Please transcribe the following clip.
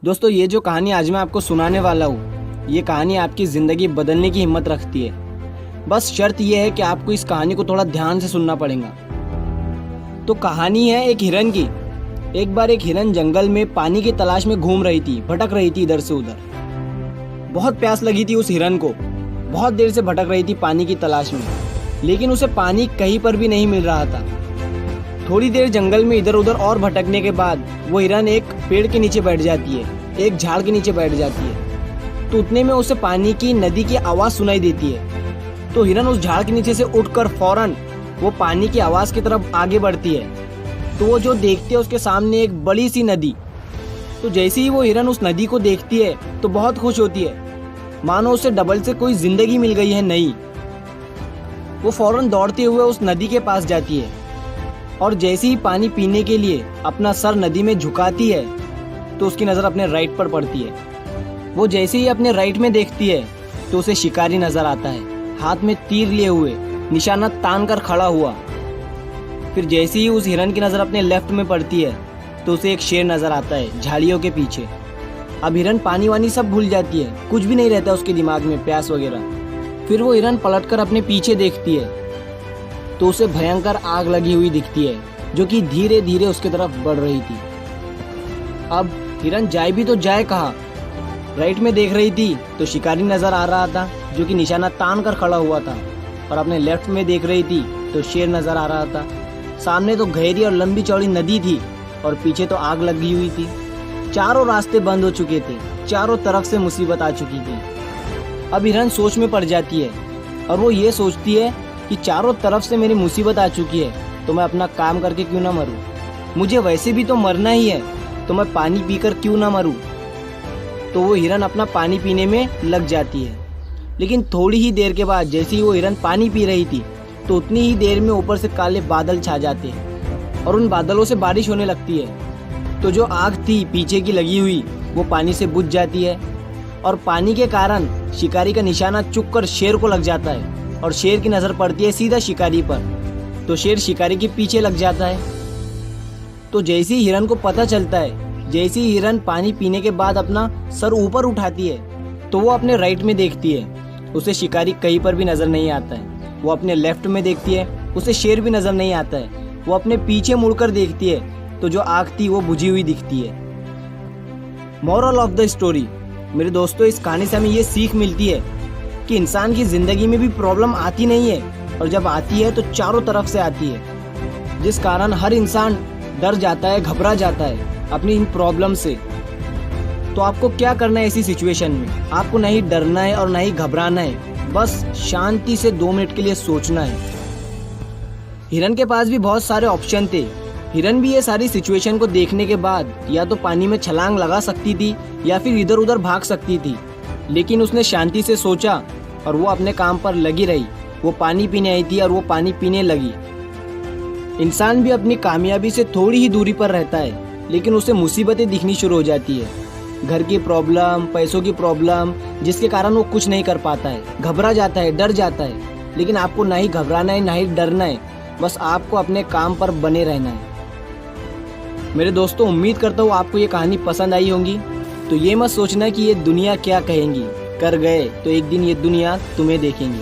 दोस्तों, ये जो कहानी आज मैं आपको सुनाने वाला हूँ, ये कहानी आपकी ज़िंदगी बदलने की हिम्मत रखती है। बस शर्त यह है कि आपको इस कहानी को थोड़ा ध्यान से सुनना पड़ेगा। तो कहानी है एक हिरन की। एक बार एक हिरन जंगल में पानी की तलाश में घूम रही थी, भटक रही थी इधर से उधर। बहुत प्यास लगी थी उस हिरन को, बहुत देर से भटक रही थी पानी की तलाश में, लेकिन उसे पानी कहीं पर भी नहीं मिल रहा था। थोड़ी देर जंगल में इधर उधर और भटकने के बाद वो हिरन एक पेड़ के नीचे बैठ जाती है, एक झाड़ के नीचे बैठ जाती है। तो उतने में उसे पानी की नदी की आवाज़ सुनाई देती है। तो हिरन उस झाड़ के नीचे से उठकर फौरन वो पानी की आवाज़ की तरफ आगे बढ़ती है। तो वो जो देखती है उसके सामने एक बड़ी सी नदी। तो जैसे ही वो हिरन उस नदी को देखती है तो बहुत खुश होती है, मानो उसे डबल से कोई जिंदगी मिल गई है नई। वो फौरन दौड़ते हुए उस नदी के पास जाती है और जैसे ही पानी पीने के लिए अपना सर नदी में झुकाती है तो उसकी नज़र अपने राइट पर पड़ती है। वो जैसे ही अपने राइट में देखती है तो उसे शिकारी नज़र आता है, हाथ में तीर लिए हुए, निशाना तान कर खड़ा हुआ। फिर जैसे ही उस हिरन की नज़र अपने लेफ्ट में पड़ती है तो उसे एक शेर नज़र आता है झाड़ियों के पीछे। अब हिरन पानी वानी सब भूल जाती है, कुछ भी नहीं रहता उसके दिमाग में, प्यास वगैरह। फिर वो हिरन पलटकर अपने पीछे देखती है तो उसे भयंकर आग लगी हुई दिखती है, जो कि धीरे धीरे उसके तरफ बढ़ रही थी। अब हिरन जाए भी तो जाए कहाँ? राइट में देख रही थी तो शिकारी नजर आ रहा था, जो कि निशाना तान कर खड़ा हुआ था, और अपने लेफ्ट में देख रही थी तो शेर नजर आ रहा था। सामने तो गहरी और लंबी चौड़ी नदी थी और पीछे तो आग लगी हुई थी। चारों रास्ते बंद हो चुके थे, चारों तरफ से मुसीबत आ चुकी थी। अब हिरन सोच में पड़ जाती है और वो ये सोचती है कि चारों तरफ से मेरी मुसीबत आ चुकी है तो मैं अपना काम करके क्यों ना मरूं। मुझे वैसे भी तो मरना ही है, तो मैं पानी पीकर क्यों ना मरूं। तो वो हिरन अपना पानी पीने में लग जाती है। लेकिन थोड़ी ही देर के बाद जैसे ही वो हिरन पानी पी रही थी तो उतनी ही देर में ऊपर से काले बादल छा जाते हैं और उन बादलों से बारिश होने लगती है। तो जो आग थी पीछे की लगी हुई वो पानी से बुझ जाती है और पानी के कारण शिकारी का निशाना चुक कर शेर को लग जाता है और शेर की नज़र पड़ती है सीधा शिकारी पर। तो शेर शिकारी के पीछे लग जाता है। तो जैसे ही हिरन को पता चलता है, जैसे ही हिरन पानी पीने के बाद अपना सर ऊपर उठाती है तो वो अपने राइट में देखती है, उसे शिकारी कहीं पर भी नज़र नहीं आता है। वो अपने लेफ्ट में देखती है, उसे शेर भी नज़र नहीं आता है। वो अपने पीछे मुड़कर देखती है तो जो आग थी वो बुझी हुई दिखती है। मोरल ऑफ द स्टोरी, मेरे दोस्तों, इस कहानी से हमें ये सीख मिलती है कि इंसान की ज़िंदगी में भी प्रॉब्लम आती नहीं है, और जब आती है तो चारों तरफ से आती है, जिस कारण हर इंसान डर जाता है, घबरा जाता है अपनी इन प्रॉब्लम से। तो आपको क्या करना है ऐसी सिचुएशन में? आपको नहीं डरना है और नहीं घबराना है, बस शांति से 2 मिनट के लिए सोचना है। हिरन के पास भी बहुत सारे ऑप्शन थे। हिरन भी ये सारी सिचुएशन को देखने के बाद या तो पानी में छलांग लगा सकती थी या फिर इधर उधर भाग सकती थी, लेकिन उसने शांति से सोचा और वो अपने काम पर लगी रही। वो पानी पीने आई थी और वो पानी पीने लगी। इंसान भी अपनी कामयाबी से थोड़ी ही दूरी पर रहता है, लेकिन उसे मुसीबतें दिखनी शुरू हो जाती है, घर की प्रॉब्लम, पैसों की प्रॉब्लम, जिसके कारण वो कुछ नहीं कर पाता है, घबरा जाता है, डर जाता है। लेकिन आपको ना ही घबराना है ना ही डरना है, बस आपको अपने काम पर बने रहना है। मेरे दोस्तों, उम्मीद करता हूँ आपको ये कहानी पसंद आई होगी। तो ये मत सोचना कि ये दुनिया क्या कहेंगी, कर गए तो एक दिन ये दुनिया तुम्हें देखेंगी।